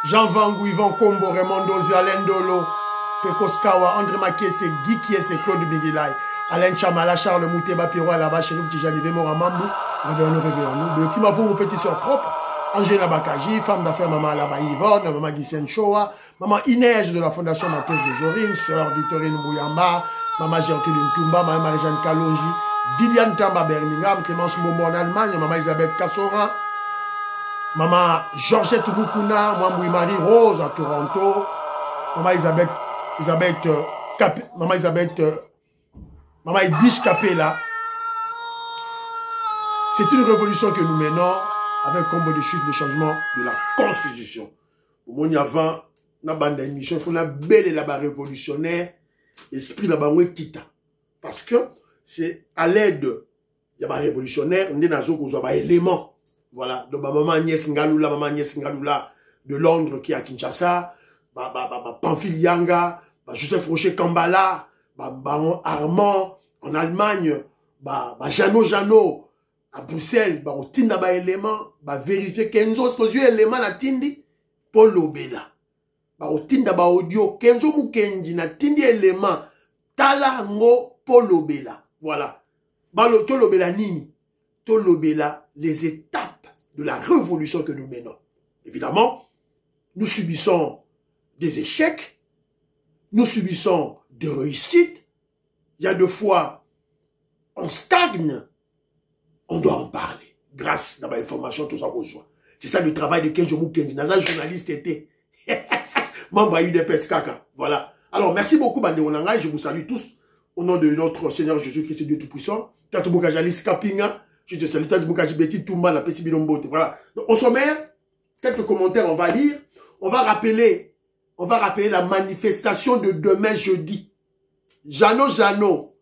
Jean Vangou, Yvan Kombo, Raymond Dozi, Alain Dolo, Pekos Kawa, André Makiese, Guy Kiese, Claude Bigilai, Alain Chamala, Charles Mouteba, Piro Alaba, Chérif Tijani, Bemora Mambou, Réveillons-nous, réveillons-nous. Le team avons vos petits soeurs propres, Angela Bakaji, femme d'affaires, maman Alaba Yvonne, maman Guissène Shoa, maman Inès de la Fondation Matheus de Jorine, sœur Victorine Bouyamba, maman Gertrude Ntumba, maman Marie-Jeanne Kalonji, Diliane Tamba Birmingham, Clémence Mombo en Allemagne, maman Elisabeth Kassorin, maman Georgette Mukuna, maman Marie Rose à Toronto, maman maman Edwige Capella. C'est une révolution que nous menons avec combo de chute de changement de la Constitution. Au moins, avant, na bande d'émission, il faut une belle là-bas révolutionnaire, esprit là-bas où quitte. Parce que c'est à l'aide, il y a un révolutionnaire, on est dans un élément. Voilà. Donc, maman Agnès Ngalula de Londres qui est à Kinshasa, Pamphile Yanga, Joseph Rocher Kambala, Baron Armand en Allemagne, Jeannot à Bruxelles, on tinda ba élément, vérifier Kenzo exposé élément na tindi pour l'obéla. On tinda ba audio Kenzo Mukendi na tindi élément tala ngo pour l'obéla. Voilà. To l'obéla nini? To l'obéla les étapes de la révolution que nous menons. Évidemment, nous subissons des échecs, nous subissons des réussites. Il y a deux fois, on stagne. On doit en parler. Grâce à l'information, tout ça qu'on soit. C'est ça le travail de Kenjo Mukendi. Naza journaliste était. Membre UDPS Kaka. Voilà. Alors, merci beaucoup, Bande Onanga. Je vous salue tous. Au nom de notre Seigneur Jésus-Christ, Dieu Tout-Puissant. Tatouka Jalis Kapinga. Je te salue. Tatouka Jibeti Toumba, la Pessi Bilombote. Voilà. Donc, au sommaire, quelques commentaires, on va lire. On va rappeler la manifestation de demain jeudi. Jeannot.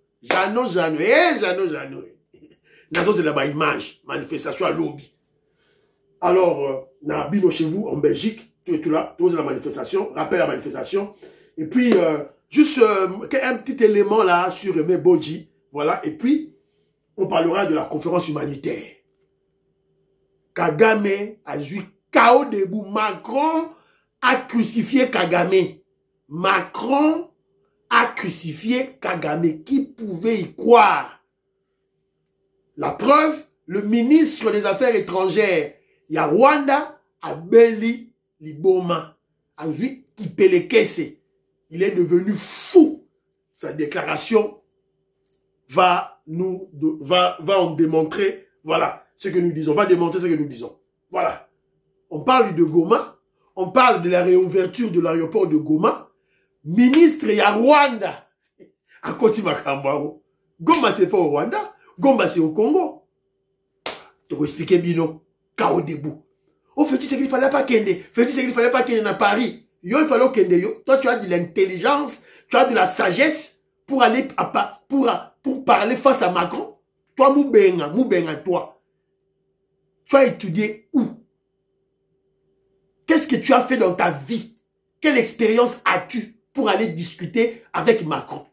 C'est là-bas image, manifestation à l'obbi. Alors, Nabino chez vous, en Belgique, tout là, tout la manifestation, rappel à la manifestation. Et puis, juste un petit élément là sur Aimé Bodji, voilà. Et puis, on parlera de la conférence humanitaire. Kagame a joué chaos debout. Macron a crucifié Kagame. Macron a crucifié Kagame. Qui pouvait y croire? La preuve, le ministre des Affaires étrangères, il y a Rwanda, a Beli Liboma, a vu Kipelekese. Il est devenu fou. Sa déclaration va en démontrer, voilà, ce que nous disons. Va démontrer ce que nous disons. Voilà. On parle de Goma, on parle de la réouverture de l'aéroport de Goma. Ministre, il y a Rwanda. À Koti Makambaro. Goma, c'est pas au Rwanda. Goma, c'est au Congo. Tu peux expliquer Bino. Chaos debout. Oh, fait-il ce qu'il fallait pas kende. Fait-il ce qu'il fallait pas kende à Paris. Yo, il fallait kende yo. Toi, tu as de l'intelligence, tu as de la sagesse pour aller pour parler face à Macron. Toi, Moubenga, toi. Tu as étudié où? Qu'est-ce que tu as fait dans ta vie? Quelle expérience as-tu pour aller discuter avec Macron?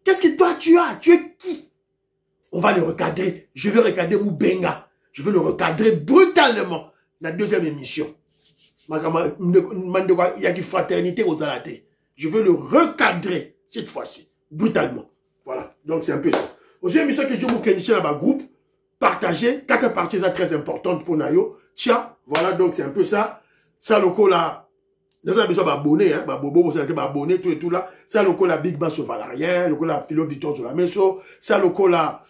Qu'est-ce que toi, tu as? Tu es qui? On va le recadrer. Je vais recadrer Moubenga. Je vais le recadrer brutalement. La deuxième émission. Il y a une fraternité aux alatés. Je vais le recadrer cette fois-ci. Brutalement. Voilà. Donc c'est un peu ça. Aussi, émission que Djomo Kenichi dans ma groupe. Partagez. 4 parties très importantes pour Nayo. Tiens. Voilà. Donc c'est un peu ça. Ça, le coup là. Nous avons besoin d'abonner. Bobo, vous avez abonné. Tout et tout là. Ça, le coup là. Big Bass au Valarien. Le coup là. Philo Victor sur la Meso. Ça, le coup là.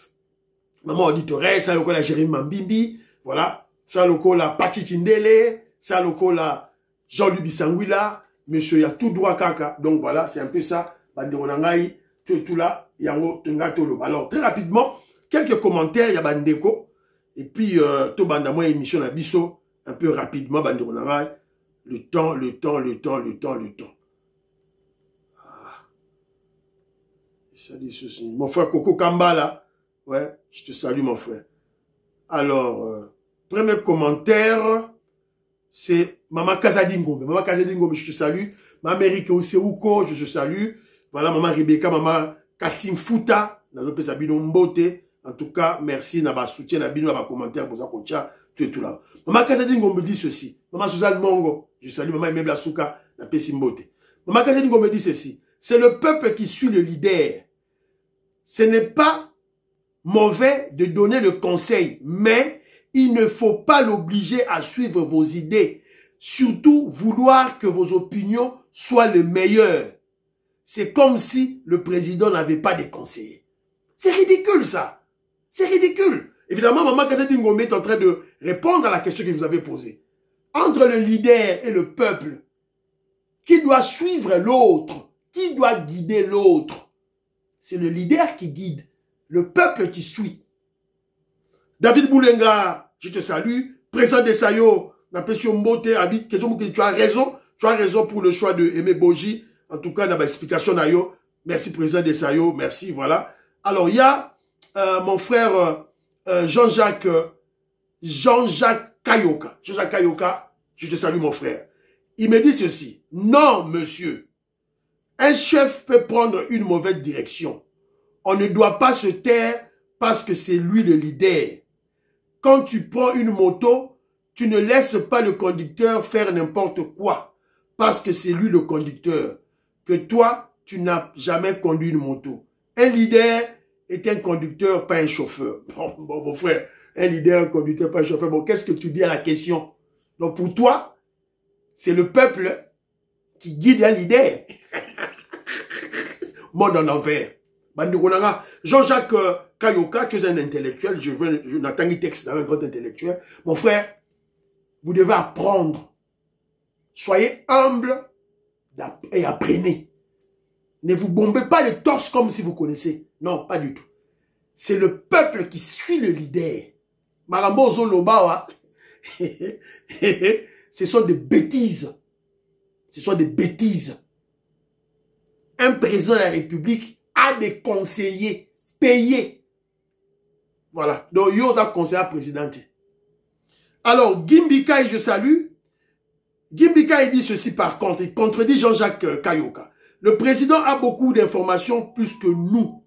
Maman auditoresse, ça loko la Jérémy Mambimbi, voilà, ça loko la Pachi Tindele, ça loko la Jean-Louis Bissangwila, monsieur ya tout droit kaka. Donc voilà, c'est un peu ça, banderonangai, tout là, yango tengatolo. Alors très rapidement, quelques commentaires, ya bandeko, et puis to bandamo émission na biso, un peu rapidement banderonangai, le temps. Ah. Ça dit ceci. Mon frère Coco Kambala. Ouais, je te salue, mon frère. Alors, premier commentaire, c'est Maman Kazadingombe. Maman Kazadingombe, je te salue. Maman Erike Oseuko, je te salue. Voilà, Maman Rebecca, Maman Katim Fouta. En tout cas, merci, Naba soutien, Nabino, Naba commentaire, pour ça, tu es tout là. Maman Kazadingombe dit ceci. Maman Suzanne Mongo. Je salue Maman Aimé Blasouka, la Pessimbote. Maman Kazedi me dit ceci. C'est le peuple qui suit le leader. Ce n'est pas mauvais de donner le conseil, mais il ne faut pas l'obliger à suivre vos idées. Surtout, vouloir que vos opinions soient les meilleures. C'est comme si le président n'avait pas de conseillers. C'est ridicule, ça. C'est ridicule. Évidemment, Maman Kazedi Ngombe est en train de répondre à la question que je vous avais posée. Entre le leader et le peuple, qui doit suivre l'autre? Qui doit guider l'autre? C'est le leader qui guide, le peuple qui suit. David Boulenga, je te salue. Président de Sayo, Mbote, tu as raison pour le choix de Aimé Boji. En tout cas, dans l'explication Nayo. Merci, président de Sayo, merci, voilà. Alors, il y a mon frère Jean-Jacques Kayoka. Jean-Jacques Kayoka, je te salue, mon frère. Il me dit ceci. Non, monsieur. Un chef peut prendre une mauvaise direction. On ne doit pas se taire parce que c'est lui le leader. Quand tu prends une moto, tu ne laisses pas le conducteur faire n'importe quoi parce que c'est lui le conducteur. Que toi, tu n'as jamais conduit une moto. Un leader est un conducteur, pas un chauffeur. Bon, mon frère, un leader, un conducteur, pas un chauffeur. Bon, qu'est-ce que tu dis à la question? Donc, pour toi, c'est le peuple qui guide un leader. Monde en envers. Jean-Jacques Kayoka, tu es un intellectuel, je n'attends pas texte d'un grand intellectuel. Mon frère, vous devez apprendre. Soyez humble et apprenez. Ne vous bombez pas le torse comme si vous connaissez. Non, pas du tout. C'est le peuple qui suit le leader. Marambo Zolobawa, ce sont des bêtises. Ce sont des bêtises. Un président de la République a des conseillers payés. Voilà. Donc, il y a un conseiller président. Alors, Gimbikai, je salue. Gimbikai dit ceci par contre. Il contredit Jean-Jacques Kayoka. Le président a beaucoup d'informations plus que nous.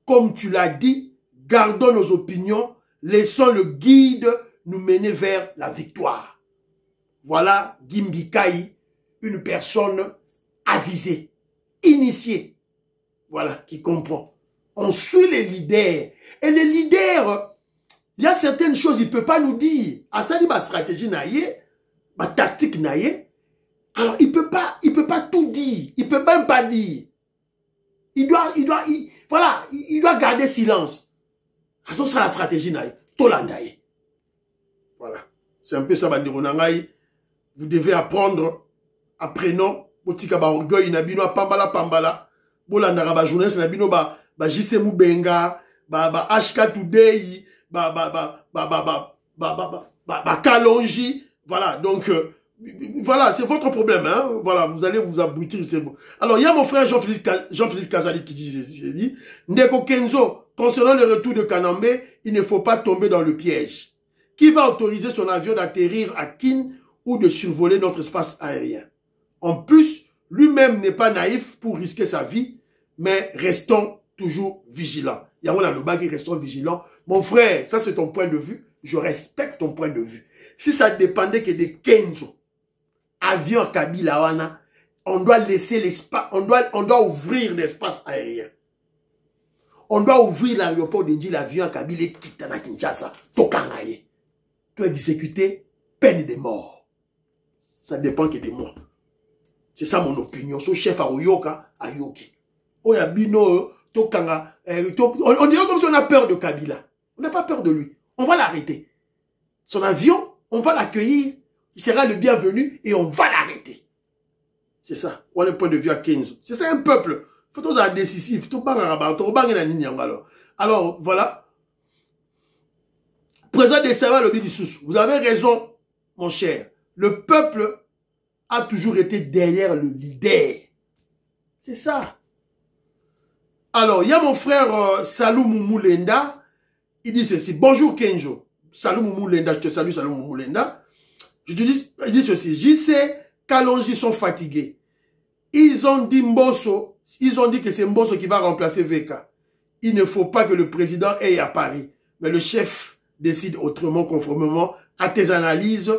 Comme tu l'as dit, gardons nos opinions. Laissons le guide nous mener vers la victoire. Voilà Gimbikai, une personne avisée, initiée. Voilà, qui comprend. On suit les leaders. Et les leaders, il y a certaines choses, il ne peut pas nous dire. À ça, il y a stratégie, ma tactique, alors il peut pas tout dire. Il peut même pas dire. Il doit garder silence. Ça, c'est la stratégie, Tolandaye. Voilà. C'est un peu ça, Bandironangaï. Vous devez apprendre, apprenons, botika ba orgueil, nabino, pambala. Bolandara ba journaliste, nabino, ba Jise Moubenga, ba HK Today, ba Kalonji. Voilà, donc, voilà, c'est votre problème, hein. Voilà, vous allez vous aboutir, c'est bon. Alors, il y a mon frère Jean-Philippe Kazali qui dit, Ndeko Kenzo, concernant le retour de Kanambe, il ne faut pas tomber dans le piège. Qui va autoriser son avion d'atterrir à Kin ou de survoler notre espace aérien? En plus, lui-même n'est pas naïf pour risquer sa vie, mais restons toujours vigilants. Il y a le bas qui restons vigilants. Mon frère, ça c'est ton point de vue. Je respecte ton point de vue. Si ça dépendait que de Kenzo, avion Kabila Wana, on doit laisser l'espace, on doit ouvrir l'espace aérien. On doit ouvrir l'aéroport de l'avion Kabila Kitana Kinshasa, Tokangaye. Tu es exécuté, peine de mort. Ça dépend que de moi. C'est ça mon opinion. Son chef à Oyoka, Ayoki. Oyabino, Tokanga, on dirait comme si on a peur de Kabila. On n'a pas peur de lui. On va l'arrêter. Son avion, on va l'accueillir. Il sera le bienvenu et on va l'arrêter. C'est ça. On a le point de vue à Kenzo. C'est ça un peuple. Faut tous être décisif. Alors, voilà. Président de Sava, le Bidissous. Vous avez raison, mon cher. Le peuple a toujours été derrière le leader. C'est ça. Alors, il y a mon frère Salou Moumou Lenda. Il dit ceci. Bonjour Kenjo. Salou Moumou Lenda. Je te salue, Salou Moumou Lenda. Il dit ceci. JC, Kalonji sont fatigués. Ils ont dit que c'est Mbosso qui va remplacer VK. Il ne faut pas que le président aille à Paris. Mais le chef décide autrement, conformément à tes analyses.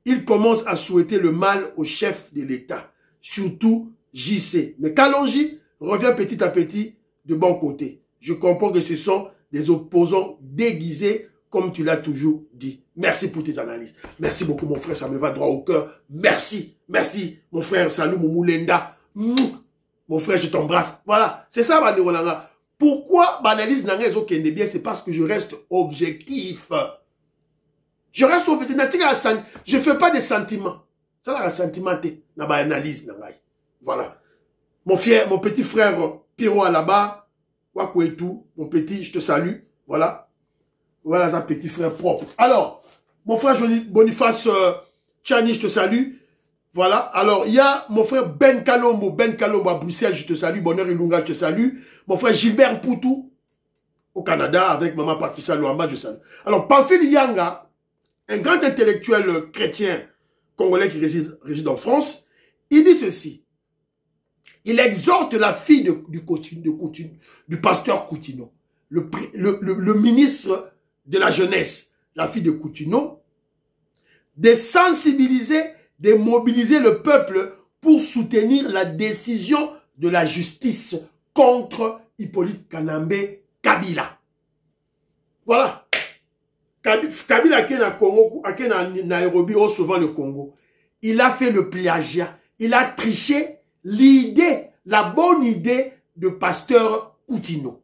il commence à souhaiter le mal au chef de l'État, surtout JC. Mais Kalonji revient petit à petit de bon côté. Je comprends que ce sont des opposants déguisés, comme tu l'as toujours dit. Merci pour tes analyses. Merci beaucoup, mon frère, ça me va droit au cœur. Merci, merci, mon frère, salut, mon Moulenda. Mon frère, je t'embrasse. Voilà, c'est ça, Banderolanga. Pourquoi l'analyse n'a rien est bien, c'est parce que je reste objectif. Je reste objectif. Je ne fais pas des sentiments. Ça, là, un sentiment, n'a pas analyse. Voilà. Mon petit frère, Pierrot là-bas, Wakou et tout, mon petit, je te salue. Voilà. Voilà, un petit frère propre. Alors, mon frère Boniface Tchani, je te salue. Voilà. Alors, il y a mon frère Ben Kalombo à Bruxelles, je te salue. Bonheur Ilunga, je te salue. Mon frère Gilbert Poutou, au Canada, avec maman Patricia Luamba, je salue. Alors, Pamphile Yanga, un grand intellectuel chrétien congolais qui réside en France, il dit ceci. Il exhorte la fille du pasteur Coutinho, le ministre de la jeunesse, la fille de Coutinho, de sensibiliser, de mobiliser le peuple pour soutenir la décision de la justice contre Hippolyte Kanambe Kabila. Voilà. Kabila qui est dans Congo, qui est dans Nairobi, au souvent le Congo, il a fait le plagiat, il a triché l'idée, la bonne idée de pasteur Coutinho.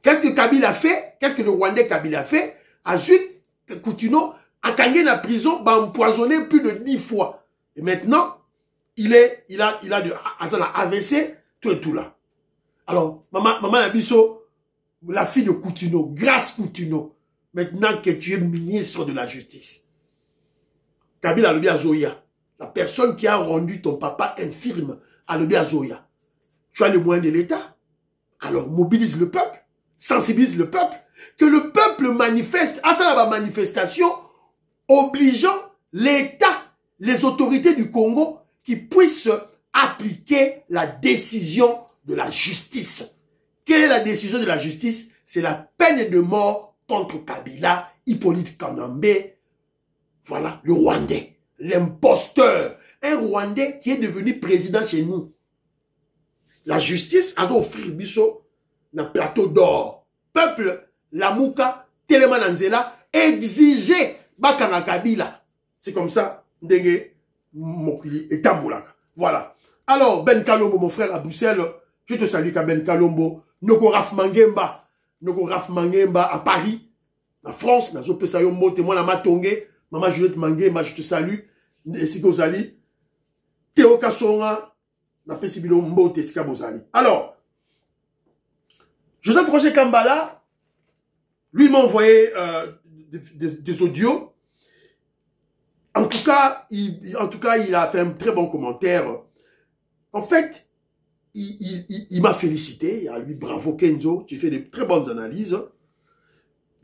Qu'est-ce que Kabila a fait? Qu'est-ce que le Rwandais Kabila a fait? Ensuite, Coutinho a gagné la prison, a empoisonné plus de 10 fois. Et maintenant, il a AVC, tout et tout là. Alors, maman Abisso, la fille de Coutinho, grâce Coutinho, maintenant que tu es ministre de la Justice. Kabila Alobi Azoya, la personne qui a rendu ton papa infirme, Alobi Azoya. Tu as les moyens de l'État. Alors, mobilise le peuple, sensibilise le peuple, que le peuple manifeste, à ça la manifestation, obligeant l'État, les autorités du Congo, qui puissent appliquer la décision de la justice. Quelle est la décision de la justice? C'est la peine de mort contre Kabila, Hippolyte Kanambe, voilà, le Rwandais, l'imposteur, un Rwandais qui est devenu président chez nous. La justice a offert biso na plateau d'or. Peuple, la Mouka, Telemananzela, exigé Bakanga Kabila. C'est comme ça, Ndenge Mokili et Tamboulaka. Voilà. Alors, Ben Kalombo, mon frère à Bruxelles, je te salue, Ben Kalombo. Noko Raf Mangemba à Paris, en France, dans un Sayo Mote, moi, na Matongé, Maman Juliette Mangemba, je te salue. Ainsi que Ozali. Théo Kassonga, na Pesibilo Mbote, Sika Bozali. Alors, Joseph Roger Kambala, lui m'a envoyé des audios. En tout cas, il a fait un très bon commentaire. En fait, il m'a félicité. Il a lui, bravo Kenzo, tu fais de très bonnes analyses.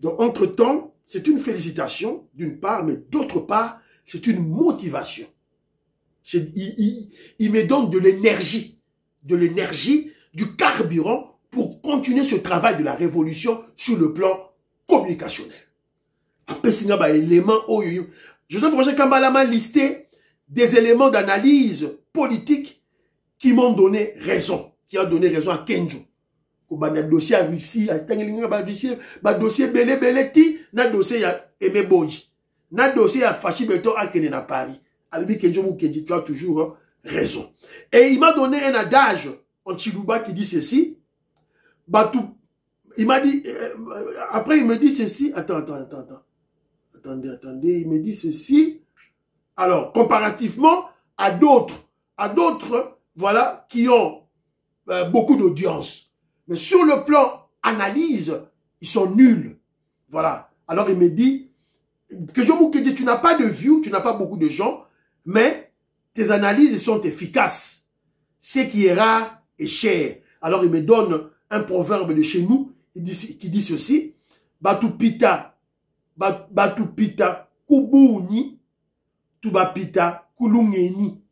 Donc, entre-temps, c'est une félicitation, d'une part, mais d'autre part, c'est une motivation. Il me donne de l'énergie, du carburant pour continuer ce travail de la révolution sur le plan communicationnel. Après, c'est un élément. Joseph Roger Kambala m'a listé des éléments d'analyse politique qui m'ont donné raison, qui ont donné raison à Kenzo. Le dossier à Russie, le dossier Belé-Belé-Ti, le dossier à Aimé Boji, le dossier à Fachi Beto à Kenen à Paris. Albi Kenzo Moukenji, tu as toujours raison. Et il m'a donné un adage en Chiluba qui dit ceci. Il m'a dit, après il me dit ceci. Attendez, il me dit ceci. Alors, comparativement à d'autres, voilà, qui ont beaucoup d'audience. Mais sur le plan analyse, ils sont nuls. Voilà. Alors il me dit, que tu n'as pas de view, tu n'as pas beaucoup de gens, mais tes analyses sont efficaces. Ce qui est rare est cher. Alors il me donne un proverbe de chez nous qui dit ceci. Batupita kubuni, tubapita kulungeni.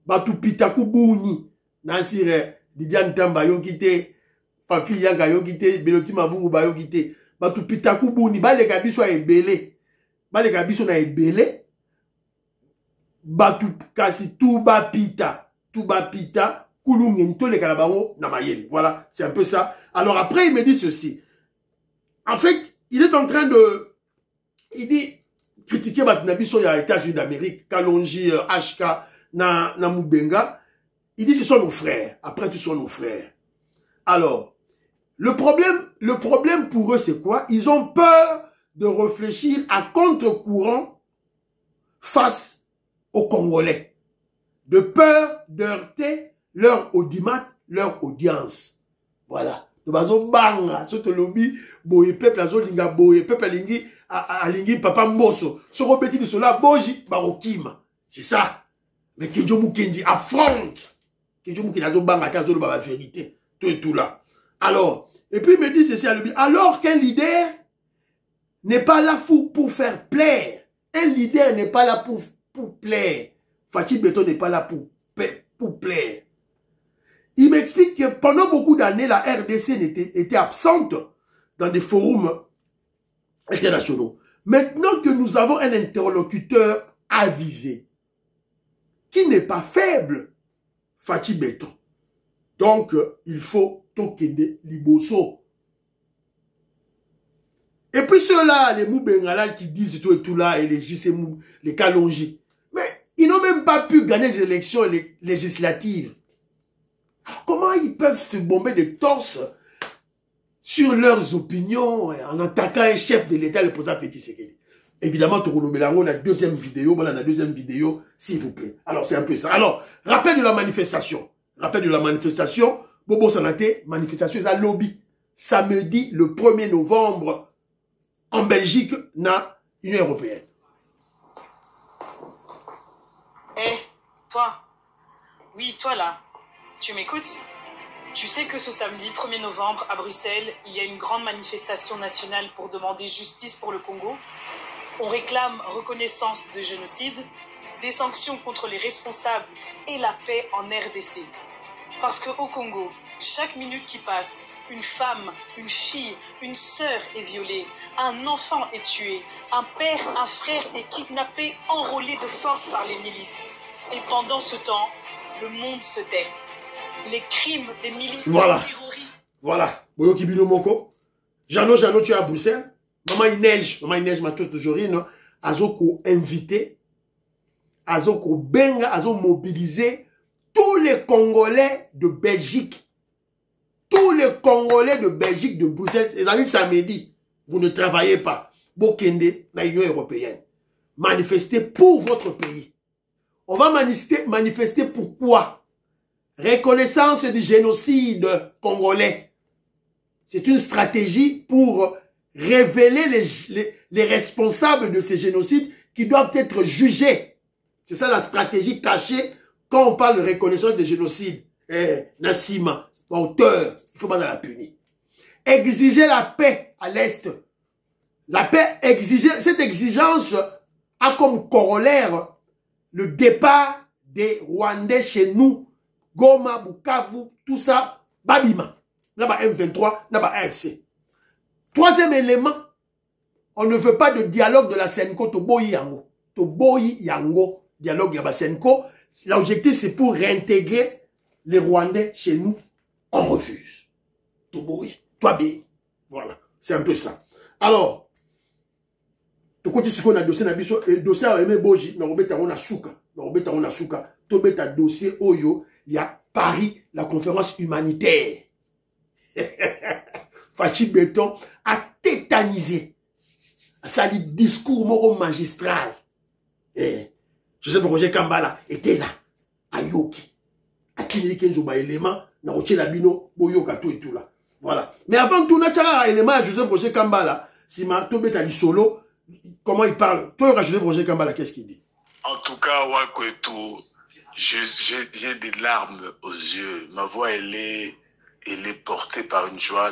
Batupita kubuni. Nansire, Didiane Tamba yokite, Fanfil Yanga yokite, Beloti Mabungu ba yokite. Batupita kubuni, baleka biso a ebele. Baleka biso na ebele. batu kasi tuba pita kulungento le kalabango na mayeli. Voilà, c'est un peu ça. Alors après il me dit ceci. En fait, il est en train de critiquer Batnabiso il y a États-Unis d'Amérique, Kalonji, HK, na Mubenga. Il dit ce sont nos frères. Après tout, ce sont nos frères. Alors, le problème pour eux, c'est quoi? Ils ont peur de réfléchir à contre-courant face aux Congolais. De peur d'heurter leur audimat, leur audience. Voilà. De bazo banga, soto lobby, boye peuple azo linga boye peuple alingi alingi papa mboso. Soko beti de cela boji barokima. C'est ça. Mais Kenjo Mukendi affronte. Kenjo Mukendi azo banga kazo ba vérité. Tout et tout là. Alors, et puis il me dit ceci à lui. Alors qu'un leader n'est pas là pour faire plaire. Un leader n'est pas là pour plaire. Fachi Beton n'est pas là pour plaire. Il m'explique que pendant beaucoup d'années, la RDC était absente dans des forums internationaux. Maintenant que nous avons un interlocuteur avisé, qui n'est pas faible, Fachi Beton. Donc, il faut Tokende Liboso. Et puis ceux-là, les Moubengala qui disent tout et tout là, et les JC les Kalonji, mais ils n'ont même pas pu gagner les élections législatives. Alors, comment ils peuvent se bomber de torse sur leurs opinions en attaquant un chef de l'État, le président Félix Tshisekedi? Évidemment, Tokolo Belango, la deuxième vidéo, voilà la deuxième vidéo, s'il vous plaît. Alors, c'est un peu ça. Alors, rappel de la manifestation. Rappel de la manifestation. Bobo Sanate, manifestation, c'est à lobby. Samedi, le 1er novembre, en Belgique, na Union Européenne. Eh, toi. Oui, toi là. Tu m'écoutes? Tu sais que ce samedi 1er novembre, à Bruxelles, il y a une grande manifestation nationale pour demander justice pour le Congo. On réclame reconnaissance de génocide, des sanctions contre les responsables et la paix en RDC. Parce qu'au Congo, chaque minute qui passe, une femme, une fille, une sœur est violée, un enfant est tué, un père, un frère est kidnappé, enrôlé de force par les milices. Et pendant ce temps, le monde se tait. Les crimes des milices terroristes. Voilà. Boyo Kibino Moko. Jano, tu es à Bruxelles. Maman, il neige, ma chose de Jorine. Azoko invité. Azoko benga, Azoko mobiliser tous les Congolais de Belgique. Tous les Congolais de Belgique, de Bruxelles. Les amis, samedi, vous ne travaillez pas. Bokende, dans l'Union Européenne. Manifestez pour votre pays. On va manifester pourquoi? Reconnaissance du génocide congolais. C'est une stratégie pour révéler les responsables de ces génocides qui doivent être jugés. C'est ça la stratégie cachée quand on parle de reconnaissance des génocides. Nassima, auteur, il faut pas la punir. Exiger la paix à l'Est. La paix, cette exigence a comme corollaire le départ des Rwandais chez nous. Goma, Bukavu, tout ça, Babima. Là-bas M23, là-bas AFC. Troisième élément, on ne veut pas de dialogue de la Senko Toboyi Yango. Toboyi Yango, dialogue Yaba Senko. L'objectif, c'est pour réintégrer les Rwandais chez nous. On refuse. Toboyi, toi bé. Voilà, c'est un peu ça. Alors, tu continues ce qu'on a dossier, et dossier a aimé Boji, mais on a souka. On a souka. Tobeta dossier Oyo. Il y a Paris, la conférence humanitaire. Fachi Beton a tétanisé. Ça dit discours moro magistral. Joseph Roger Kambala était là. À Yoki. À Kinili Kenzoba élément. Na Roche Labino, Boyoka tout et tout là. Voilà. Mais avant tout, Natchara élément à Joseph Roger Kambala. Si ma Tobeta dit solo, comment il parle? Toi, Joseph Roger Kambala, qu'est-ce qu'il dit? En tout cas, Wakoetou. J'ai des larmes aux yeux. Ma voix, elle est portée par une joie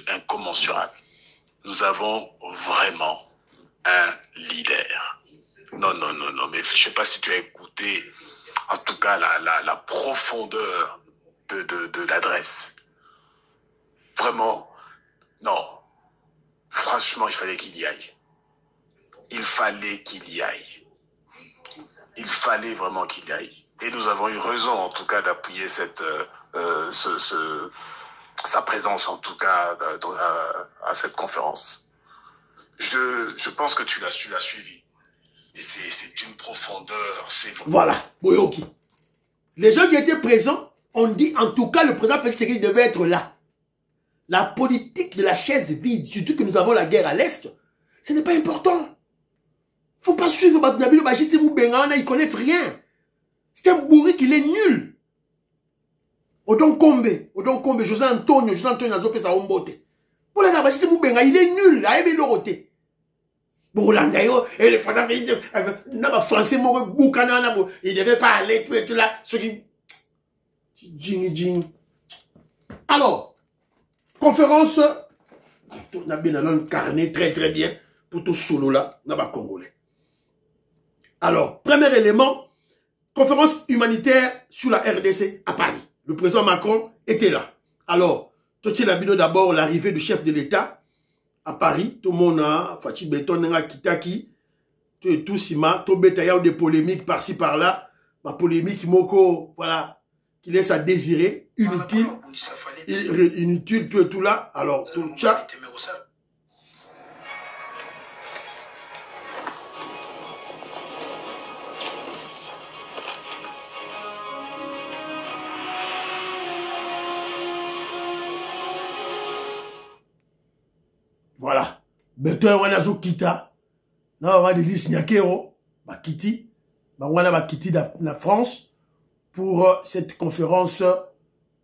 incommensurable. Nous avons vraiment un leader. Non, mais je ne sais pas si tu as écouté, en tout cas, la profondeur de l'adresse. Vraiment, non. Franchement, il fallait qu'il y aille. Il fallait qu'il y aille. il fallait vraiment qu'il y aille. Et nous avons eu raison, en tout cas, d'appuyer sa présence, en tout cas, à cette conférence. Je pense que tu l'as suivi. Et c'est une profondeur. Voilà, Boyoki. Les gens qui étaient présents ont dit, en tout cas, le président Félix Tshisekedi devait être là. La politique de la chaise vide, surtout que nous avons la guerre à l'Est, ce n'est pas important. Il ne faut pas suivre Batunabilo Bajisse Moubengana, ils ne connaissent rien. C'est un bourri qu'il est nul. Odon Kombe, José Antonio Nazope Saombote. Pour la Bajisse Moubengana, il est nul, là, il est loroté. Bourlandayo, et les Français, il ne devait pas aller, tout là, ce qui... Alors, conférence, on a bien carnet très très bien pour tout solo là, on a congolais. Alors, premier élément, conférence humanitaire sur la RDC à Paris. Le président Macron était là. Alors, tout le monde d'abord l'arrivée du chef de l'État à Paris. Tout le monde a Fachi Beton, Kitaki, tout Sima, tout Betaya ou des polémiques par-ci par-là. Ma polémique Moko, voilà, qui laisse à désirer, inutile, tout là. Alors, tout ça. Voilà. Beto wanazo kita. Na wa de lis nyakero, ba kiti, ba wana ba kiti na France pour cette conférence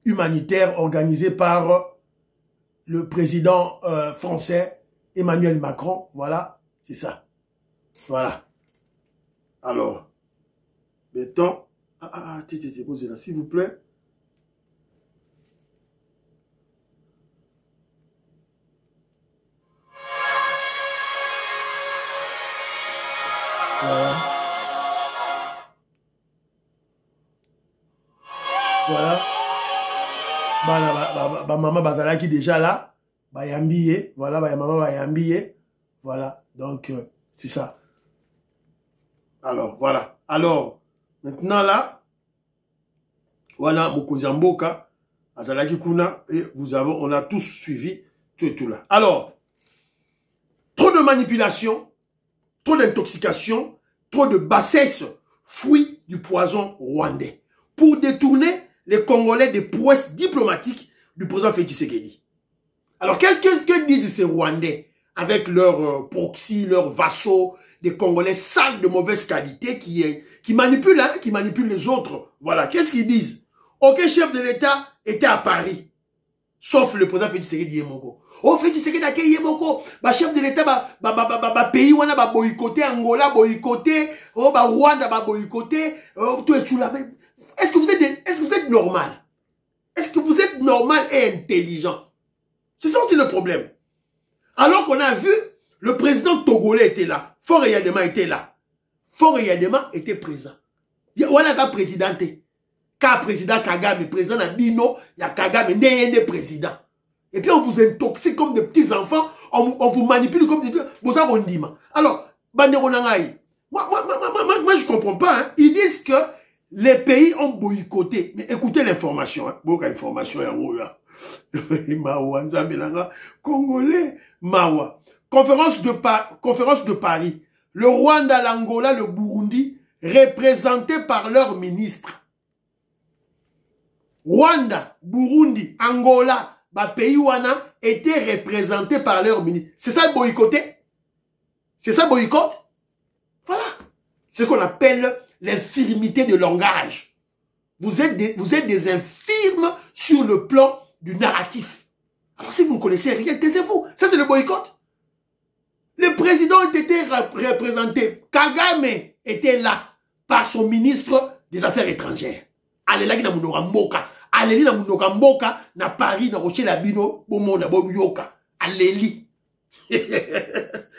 humanitaire organisée par le président français Emmanuel Macron. Voilà, c'est ça. Voilà. Alors, Beton, posez là, s'il vous plaît. Voilà. Maman Bazala qui déjà là. Bayambiye. Voilà, maman Bayambiye. Voilà. Donc, c'est ça. Alors, voilà. Alors, maintenant là. Voilà, Mokozamboka. Azalaki Kuna. Et on a tous suivi tout là. Alors, trop de manipulation. Trop d'intoxication, trop de bassesse, fruit du poison rwandais, pour détourner les Congolais des prouesses diplomatiques du président Félix Tshisekedi. Alors, qu'est-ce que disent ces Rwandais avec leurs proxys, leurs vassaux, des Congolais sales de mauvaise qualité qui manipulent, hein, qui manipulent les autres? Voilà, qu'est-ce qu'ils disent? Aucun chef de l'État était à Paris, sauf le président Félix Tshisekedi Yemoko. Oh, Félix Tshisekedi a créé Yemoko, chef de l'État, pays wana ba boycotté, Angola boycotté, oh, Rwanda ba boycotté, oh, tout est tout là. Est-ce que vous êtes normal? Est-ce que vous êtes normal et intelligent? C'est ça aussi le problème. Alors qu'on a vu, le président togolais était là, Faure Yadema était là. Faure Yadema était présent. Voilà ta présidenté. Ka président Kagame, président Nabino, il y a Kagame, n'est président. Et puis on vous intoxique comme des petits enfants, on vous manipule comme des... Alors, moi je comprends pas. Hein. Ils disent que les pays ont boycotté. Mais écoutez l'information. Hein. Beaucoup d'informations. Congolais, Mawa. Conférence de Paris. Le Rwanda, l'Angola, le Burundi, représentés par leurs ministres. Rwanda, Burundi, Angola, pays wana étaient représentés par leurs ministres. C'est ça le boycotté? C'est ça le boycott? Voilà. C'est ce qu'on appelle l'infirmité de langage. Vous êtes des infirmes sur le plan du narratif. Alors si vous ne connaissez rien, taisez-vous. Ça c'est le boycott. Les présidents ont été représentés. Kagame était là par son ministre des Affaires étrangères. Alelaki na munora mboka. Aleli na munora mboka na Paris na rocher la bino bomona boyoka. Aleli.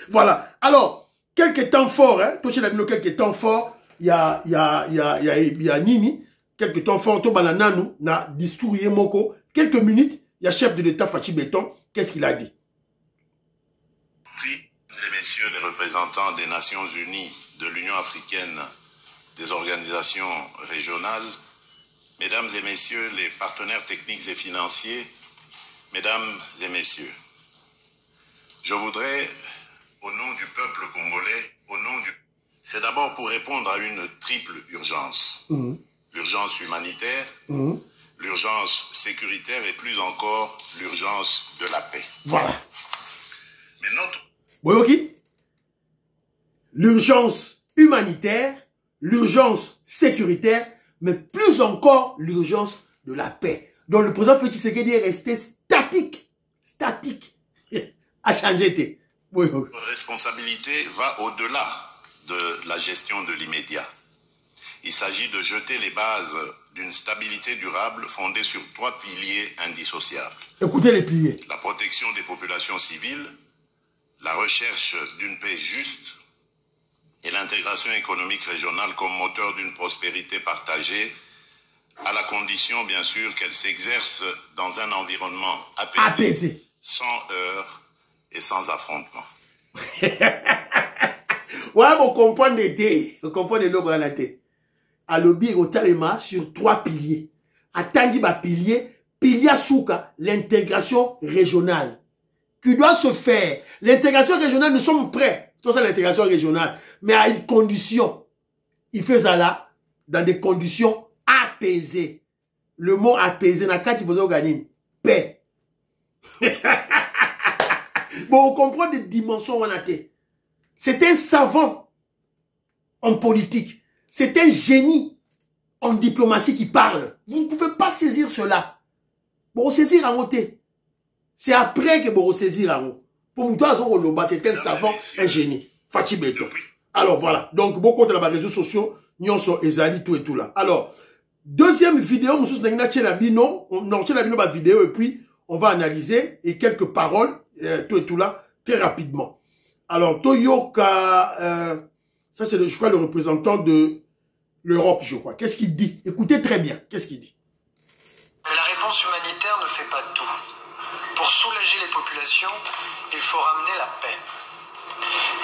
Voilà. Alors, quelques temps forts, hein, touché la bino quelques temps forts, il y a Nini, quelques temps forts, to banananu na distourié moko, quelques minutes, il y a chef de l'État Fachi Beton, qu'est-ce qu'il a dit? Mesdames et messieurs les représentants des Nations Unies, de l'Union africaine des organisations régionales, mesdames et messieurs les partenaires techniques et financiers, mesdames et messieurs, je voudrais, au nom du peuple congolais, c'est d'abord pour répondre à une triple urgence. L'urgence humanitaire, l'urgence sécuritaire et plus encore l'urgence de la paix. Voilà. Mais notre... Oui, ok. L'urgence humanitaire, l'urgence sécuritaire, mais plus encore l'urgence de la paix. Donc le président Félix Tshisekedi est resté statique. Statique. A changé. Oui, oui. Notre responsabilité va au-delà de la gestion de l'immédiat. Il s'agit de jeter les bases d'une stabilité durable fondée sur 3 piliers indissociables. Écoutez les piliers. La protection des populations civiles, la recherche d'une paix juste et l'intégration économique régionale comme moteur d'une prospérité partagée, à la condition bien sûr qu'elle s'exerce dans un environnement apaisé, sans heurts et sans affrontement. Ouais, vous comprenez, vous comprenez le tête. À l'objet sur 3 piliers. À Tangi ba pilier souka, l'intégration régionale. Qui doit se faire. L'intégration régionale, nous sommes prêts. Tout ça, l'intégration régionale. Mais à une condition. Il fait ça là, dans des conditions apaisées. Le mot apaisé, n'a qu'à vous organiser. Paix. Bon, on comprend des dimensions on a été. C'est un savant en politique. C'est un génie en diplomatie qui parle. Vous ne pouvez pas saisir cela. Bon, saisir en côté. C'est après que vous saisir en haut. Pour nous, c'est un savant, un génie. Fachi Beto. Alors voilà. Donc, beaucoup de les réseaux sociaux, nous sommes ezali tout et tout là. Alors, deuxième vidéo, nous sommes dans la vidéo et puis on va analyser et quelques paroles, tout et tout là, très rapidement. Alors, Toyoka, ça c'est, je crois, le représentant de l'Europe, je crois. Qu'est-ce qu'il dit? Écoutez très bien. Qu'est-ce qu'il dit? La réponse humanitaire ne fait pas tout. Pour soulager les populations, il faut ramener la paix.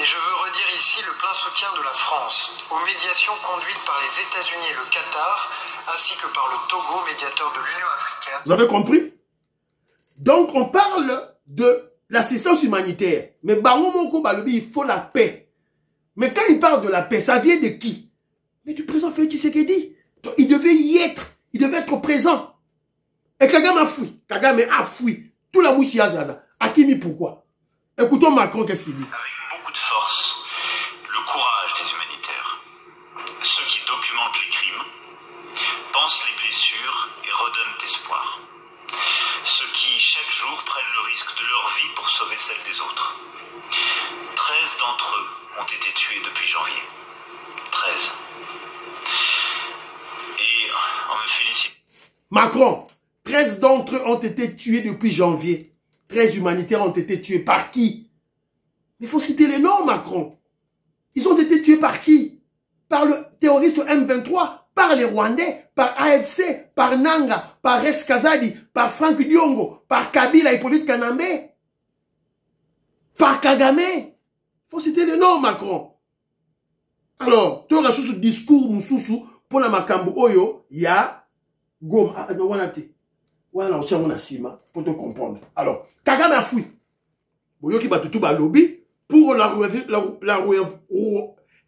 Et je veux redire ici le plein soutien de la France aux médiations conduites par les États-Unis et le Qatar, ainsi que par le Togo, médiateur de l'Union africaine. Vous avez compris? Donc, on parle de l'assistance humanitaire. Mais il faut la paix. Mais quand il parle de la paix, ça vient de qui? Mais du président Félix Tshisekedi. Il devait y être. Il devait être présent. Et Kagame a fui. Kagame a fui. Tout la mouche yazaza. Akimi, pourquoi? Écoutons Macron, qu'est-ce qu'il dit? Avec beaucoup de force, le courage des humanitaires. Ceux qui documentent les crimes, pensent les blessures et redonnent espoir. Ceux qui, chaque jour, prennent le risque de leur vie pour sauver celle des autres. 13 d'entre eux ont été tués depuis janvier. 13. Et on me félicite. Macron, 13 d'entre eux ont été tués depuis janvier. 13 humanitaires ont été tués par qui? Il faut citer les noms, Macron. Ils ont été tués par qui? Par le terroriste M23, par les Rwandais, par AFC, par Nanga, par Reskazadi, par Franck Diongo, par Kabila et Hippolyte Kanambe, par Kagame. Il faut citer les noms, Macron. Alors, tu auras ce discours, Moussoussou, pour la Makambo Oyo, il y a Gom, voilà, on tient mon assima, pour te comprendre. Alors, Kagame a fui. Boyoki Batutu lobby pour la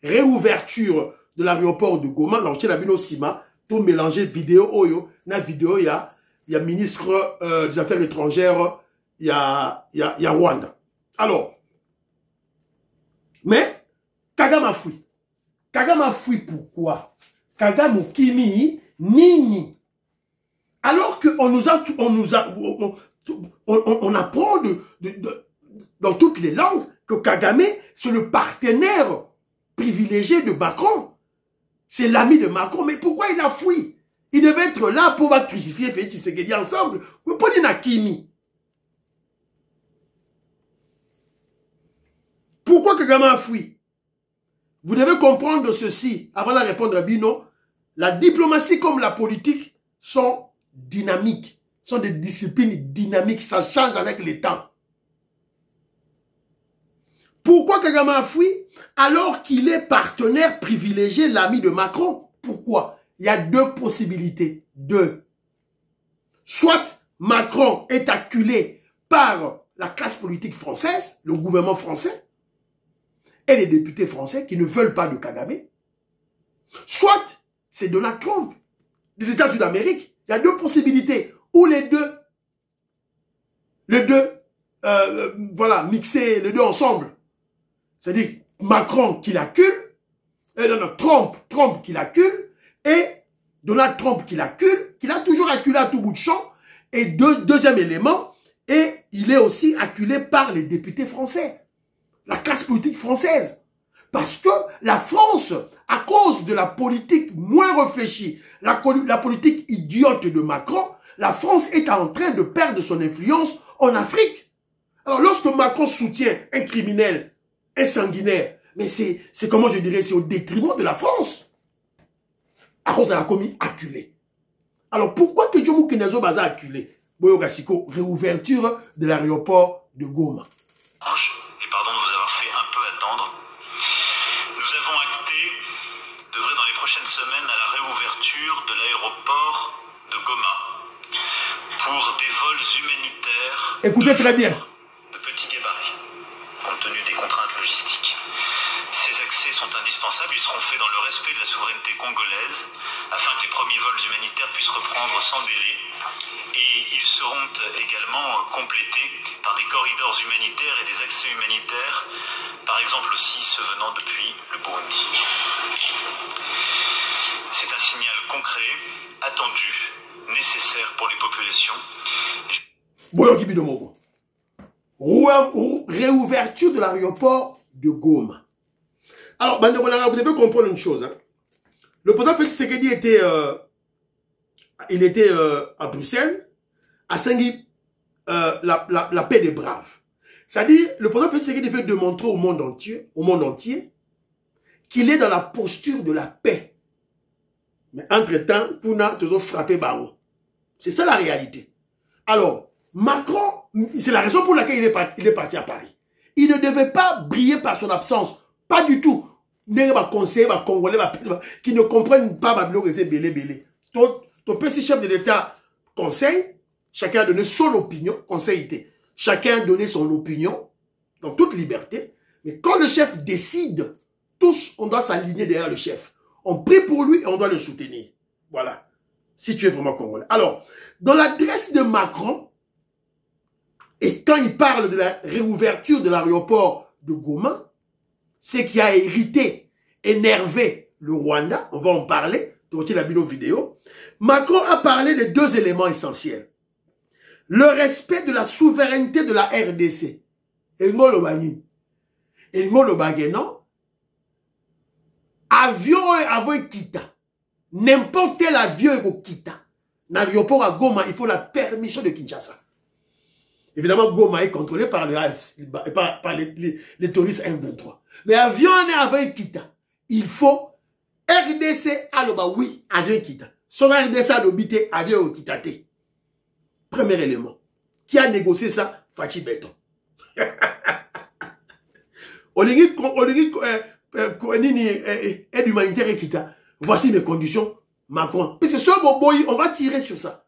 réouverture de l'aéroport de Goma. On tient la bino sima pour mélanger vidéo Oyo. Dans la vidéo, il y a ministre des Affaires étrangères, il y a Rwanda. Alors, mais Kagame a fui. Kagame a fui pourquoi? Kagame Kimi Nini. Alors qu'on on apprend dans toutes les langues que Kagame, c'est le partenaire privilégié de Macron. C'est l'ami de Macron. Mais pourquoi il a fui? Il devait être là pour crucifier Félix Tshisekedi ensemble. Pourquoi il n'a Kimi? Pourquoi Kagame a fui? Vous devez comprendre ceci. Avant de répondre à Bino, la diplomatie comme la politique sont dynamiques, sont des disciplines dynamiques, ça change avec le temps. Pourquoi Kagame a fui alors qu'il est partenaire privilégié, l'ami de Macron? Pourquoi? Il y a deux possibilités. Soit Macron est acculé par la classe politique française, le gouvernement français, et les députés français qui ne veulent pas de Kagame. Soit c'est Donald Trump des États-Unis d'Amérique. Il y a deux possibilités. Ou les deux, voilà, mixer les deux ensemble. C'est-à-dire Macron qui l'accule, et Trump qui l'accule, et Donald Trump qui l'accule, qu'il a toujours acculé à tout bout de champ. Et deuxième élément, et il est aussi acculé par les députés français, la classe politique française. Parce que la France, à cause de la politique moins réfléchie, la politique idiote de Macron, la France est en train de perdre son influence en Afrique. Alors lorsque Macron soutient un criminel, un sanguinaire, mais c'est comment je dirais, c'est au détriment de la France. À cause de la commis acculée. Alors pourquoi que Djomo Kenezo Baza acculé? Boyo Gassiko, réouverture de l'aéroport de Goma. Et pardon de vous avoir fait un peu attendre. Nous avons acté d'œuvrer dans les prochaines semaines à la réouverture de l'aéroport de Goma pour des vols humanitaires. Écoutez très bien. De petits gabarits, compte tenu des contraintes logistiques. Ces accès sont indispensables, ils seront faits dans le respect de la souveraineté congolaise afin que les premiers vols humanitaires puissent reprendre sans délai et ils seront également complétés par des corridors humanitaires et des accès humanitaires, par exemple aussi ceux venant depuis le Burundi. C'est un signal concret, attendu, nécessaire pour les populations. Réouverture de l'aéroport de Goma. Alors, vous devez comprendre une chose. Hein. Le président Félix Tshisekedi était, à Bruxelles, à Sengui, la paix des braves. C'est-à-dire, le président Félix Tshisekedi veut démontrer au monde entier, qu'il est dans la posture de la paix. Mais entre-temps, Pouna toujours frappé Baron. C'est ça la réalité. Alors, Macron, c'est la raison pour laquelle il est parti à Paris. Il ne devait pas briller par son absence. Pas du tout. Les conseillers, les Congolais, qui ne comprennent pas Babylon, c'est belé. Ton petit chef de l'État conseille, chacun a donné son opinion, conseillité. Chacun a donné son opinion, dans toute liberté. Mais quand le chef décide, tous, on doit s'aligner derrière le chef. On prie pour lui et on doit le soutenir. Voilà. Si tu es vraiment Congolais. Alors, dans l'adresse de Macron, et quand il parle de la réouverture de l'aéroport de Goma, ce qui a irrité, énervé le Rwanda, on va en parler, la vidéo, Macron a parlé de deux éléments essentiels. Le respect de la souveraineté de la RDC. Et non, avion avant quitta. N'importe quel avion est quitta. L'aéroport à Goma, il faut la permission de Kinshasa. Évidemment, Goma est contrôlé par les terroristes M23. Mais avion est avant quitta. Il faut RDC aloba oui, avion quitta. Son RDC alobité, avion quitta. Premier élément. Qui a négocié ça? Fachi Béton. Aide humanitaire et quitta. Voici mes conditions. Macron. Parce que ce boboy, on va tirer sur ça.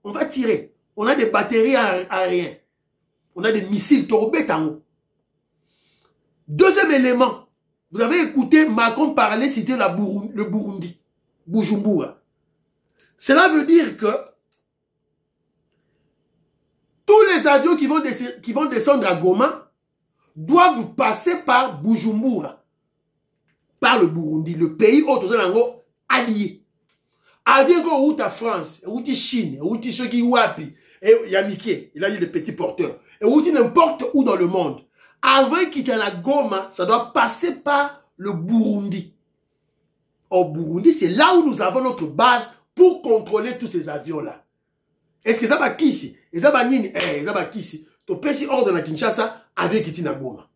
On va tirer. On a des batteries aériennes. On a des missiles Torobétango. Deuxième élément. Vous avez écouté Macron parler, citer le Burundi. Bujumbura. Cela veut dire que tous les avions qui vont descendre à Goma doivent passer par Bujumbura. Par le Burundi. Le pays autre allié. Avion qu'on route à France, route Chine, route ceux qui wapi, et Yamike, il a dit les petits porteurs, et route n'importe où dans le monde. Avant qu'il y ait la Goma, ça doit passer par le Burundi. Au Burundi, c'est là où nous avons notre base pour contrôler tous ces avions-là. Est-ce que ça va qui ici? Et ça va nini? Eh, ça va qui ici? Tu peux si ordre à Kinshasa, avion qui est à Goma.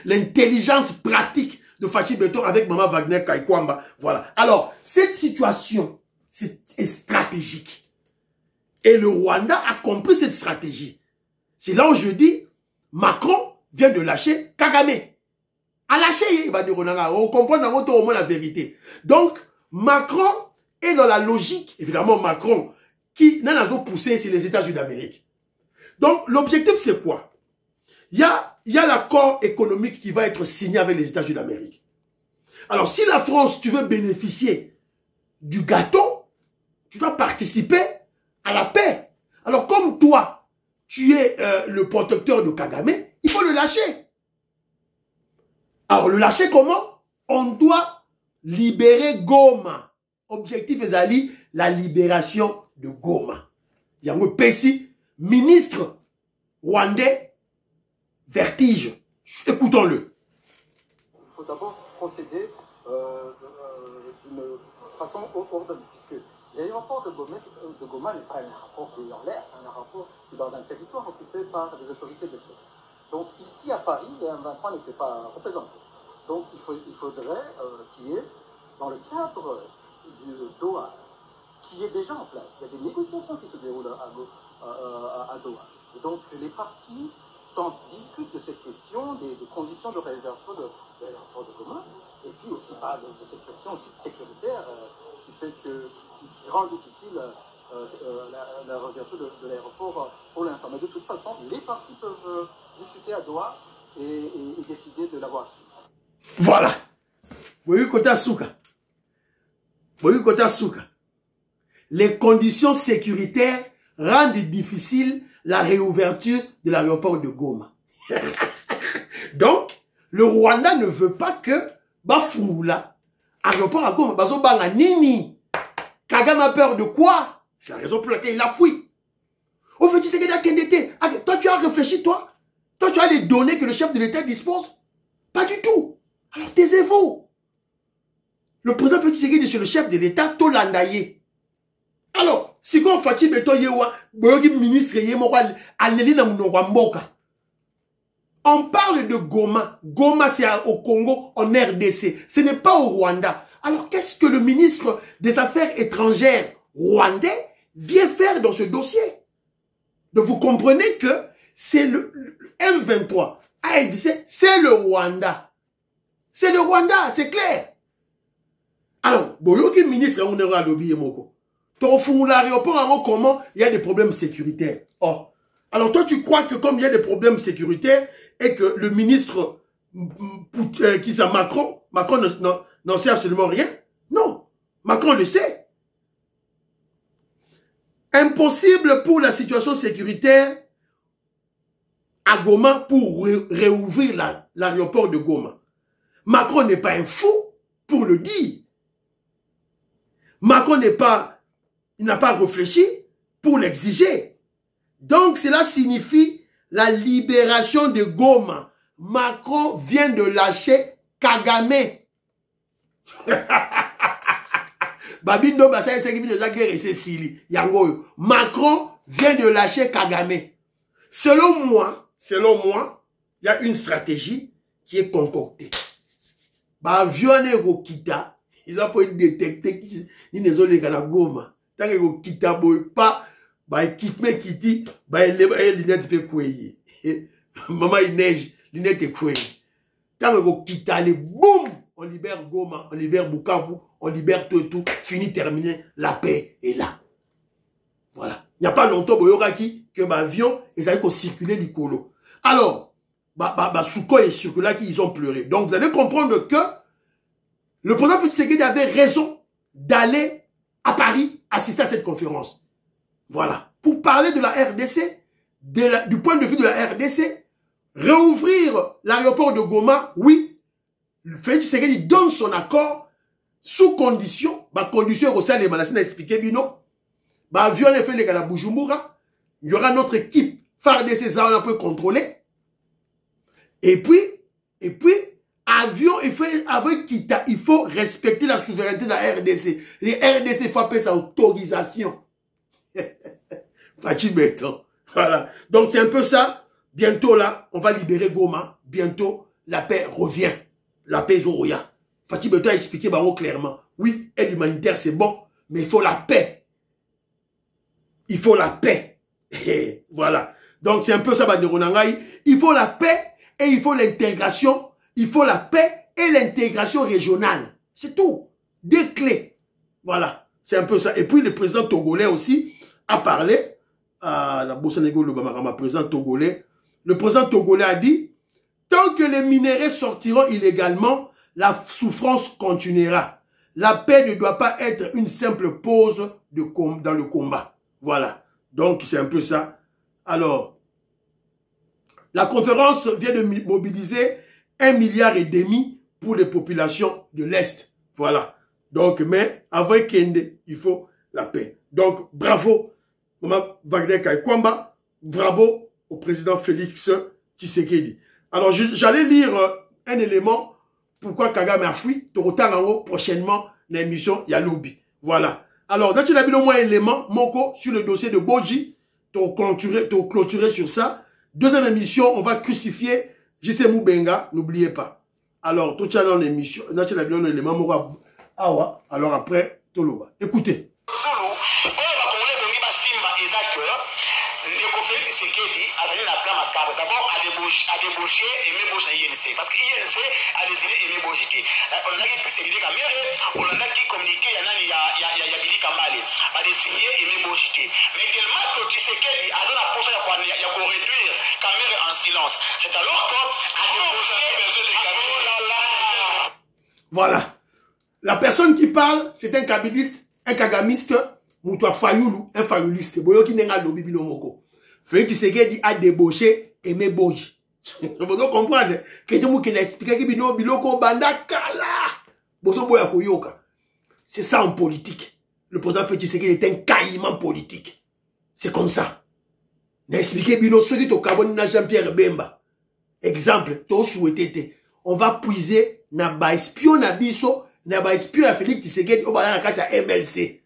L'intelligence pratique de Fachi Béton avec Maman Wagner Kaikwamba. Voilà. Alors, cette situation, est stratégique. Et le Rwanda a compris cette stratégie. C'est là où je dis, Macron vient de lâcher Kagame. A lâché, il va dire, on comprend au moins la vérité. Donc, Macron est dans la logique, évidemment Macron, qui n'a pas poussé sur les États-Unis d'Amérique. Donc, l'objectif, c'est quoi? Il y a l'accord économique qui va être signé avec les États-Unis d'Amérique. Alors, si la France, tu veux bénéficier du gâteau, tu dois participer à la paix. Alors, comme toi, tu es le protecteur de Kagame, il faut le lâcher. Alors, le lâcher comment? On doit libérer Goma. Objectif est la libération de Goma. Il y a un Pessi, ministre rwandais, vertige. Écoutons-le. Il faut d'abord procéder d'une façon ordonnée, puisque l'aéroport de Goma n'est pas un aéroport qui est en l'air, c'est un aéroport qui est dans un territoire occupé par des autorités de fait. Donc ici à Paris, le M23 n'était pas représenté. Donc il faudrait qu'il y ait, dans le cadre du Doha, qui est déjà en place, il y a des négociations qui se déroulent à Doha. Et donc les parties discutent de cette question, des conditions de réouverture de l'aéroport de Goma, et puis aussi de cette question aussi sécuritaire qui rend difficile la réouverture de l'aéroport pour l'instant. Mais de toute façon, les parties peuvent discuter à Doha et décider de l'avoir suivi. Voilà. Voyez côté Souka. Les conditions sécuritaires rendent difficile la réouverture de l'aéroport de Goma. Donc, le Rwanda ne veut pas que Bafungula, aéroport à Goma, Bazobanga Nini. Kagame a peur de quoi? C'est la raison pour laquelle il a fui. Au fait, c'est que toi, tu as réfléchi, toi? Toi, tu as les données que le chef de l'État dispose? Pas du tout. Alors, taisez-vous. Le président Félix Tshisekedi est le chef de l'État, Tolandaye. Alors, si on fait ministre, on parle de Goma. Goma, c'est au Congo, en RDC. Ce n'est pas au Rwanda. Alors, qu'est-ce que le ministre des Affaires étrangères rwandais vient faire dans ce dossier? Donc, vous comprenez que c'est le M23. AFDC, c'est le Rwanda. C'est le Rwanda, c'est clair. Alors, boyoki ministre, on est à l'objet, moko. Ton fou l'aéroport, comment il y a des problèmes sécuritaires. Oh. Alors, toi, tu crois que comme il y a des problèmes sécuritaires et que le ministre qui c'est Macron n'en sait absolument rien? Non. Macron le sait. Impossible pour la situation sécuritaire à Goma pour réouvrir l'aéroport de Goma. Macron n'est pas un fou pour le dire. Macron il n'a pas réfléchi pour l'exiger. Donc cela signifie la libération de Goma. Macron vient de lâcher Kagame. Macron vient de lâcher Kagame. Selon moi, il y a une stratégie qui est concoctée. Avion et Kita, ils ont pas détecté qu'ils ne sont pas dans Goma. Tant que Kita pas, équipement qui dit, les lunettes peuvent courir. Maman il neige, lunettes est courir. Tant que Kita, boum, on libère Goma, on libère Bukavu, on libère tout, fini, terminé, la paix est là. Voilà. Il n'y a pas longtemps, que l'avion, ils allaient circuler l'icolo. Alors, Souko et Circula qui ils ont pleuré. Donc, vous allez comprendre que le président Félix Tshisekedi avait raison d'aller à Paris assister à cette conférence. Voilà. Pour parler de la RDC, du point de vue de la RDC, réouvrir l'aéroport de Goma, oui, Félix Tshisekedi donne son accord sous condition, condition au sein des Malassines a expliqué, bino, avion est fait les gars à Bujumbura, il y aura notre équipe FARDC, ça on peut contrôler. Et puis, avion, il faut respecter la souveraineté de la RDC. Les RDC, il faut appeler sa autorisation. Petit béton. Voilà. Donc, c'est un peu ça. Bientôt, là, on va libérer Goma. Bientôt, la paix revient. La paix Zoroya. Fatih Beto a expliqué clairement. Oui, aide humanitaire, c'est bon, mais il faut la paix. Il faut la paix. Voilà. Donc, c'est un peu ça, il faut la paix et il faut l'intégration, il faut la paix et l'intégration régionale. C'est tout. Des clés. Voilà. C'est un peu ça. Et puis le président togolais aussi a parlé, la Bossanego Lobama, président togolais. Le président togolais a dit, tant que les minéraux sortiront illégalement, la souffrance continuera. La paix ne doit pas être une simple pause dans le combat. Voilà. Donc, c'est un peu ça. Alors, la conférence vient de mobiliser 1,5 milliard pour les populations de l'Est. Voilà. Donc, mais avant Kende, il faut la paix. Donc, bravo, Maman Wagner Kaikwamba. Bravo au président Félix Tshisekedi. Alors, j'allais lire un élément. Pourquoi Kagame a fui? Prochainement, l'émission Yalobi. Voilà. Alors, dans le au moins élément, Moko, sur le dossier de Boji, clôturé sur ça. Deuxième émission, on va crucifier JC Moubenga, n'oubliez pas. Alors, tout ça dans l'émission, dans le élément, Moko, Awa, alors après, Toloba. Écoutez. D'abord, à débaucher et m'ébaucher à INC. Parce que INC a décidé et m'ébaucher. On a dit que c'est l'idée on a dit communiqué, il y a Billy Kambale. A décidé et m'ébaucher. Mais tellement que tu sais qu'il y a la poche à réduire caméra en silence. C'est alors qu'à débaucher, voilà. La personne qui parle, c'est un kabiliste, un kagamiste, Moutoua Fayoulou, un fayouliste. Boyo qui n'est pas lobby binomoko. Félix Tshisekedi a débauché et m'ébauché. Vous comprenez? Quelqu'un qui l'a expliqué que biloko banda kala. Bozo boya koyoka. C'est ça en politique. Le président Félix Tshisekedi est un caïman politique. C'est comme ça. N'a expliqué bino ceux qui t'ont carbone na Jean-Pierre Bemba. Exemple, t'as souhaité. On va puiser na ba espion na biso, na ba espion à Félix Tshisekedi au bala na kacha MLC.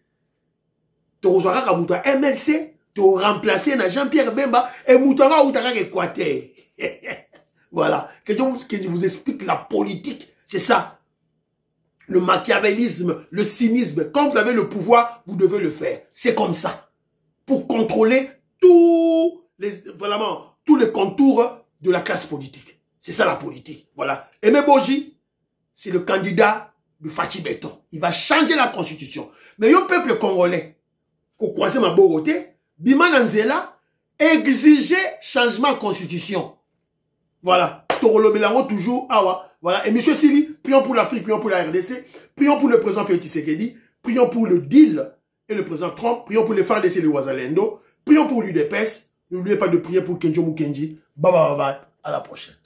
T'as reçoit ka muta MLC. Tu remplacer na Jean-Pierre Bemba et Moutara ou Tara Équateur. Voilà. Que je vous explique la politique. C'est ça. Le machiavélisme, le cynisme. Quand vous avez le pouvoir, vous devez le faire. C'est comme ça. Pour contrôler tous les contours de la classe politique. C'est ça la politique. Voilà. Aimé Boji, c'est le candidat de Fachi Beton. Il va changer la constitution. Mais le peuple congolais, qu'on croise ma Boroté, Biman Anzela exiger changement de constitution. Voilà. Torolo Belango toujours. Awa. Voilà. Et monsieur Sili, prions pour l'Afrique, prions pour la RDC, prions pour le président Félix Tshisekedi, prions pour le deal et le président Trump, prions pour les FARDC et les Ouazalendo, prions pour l'UDPS. N'oubliez pas de prier pour Kenjo Mukenji. Bye bye bye. À la prochaine.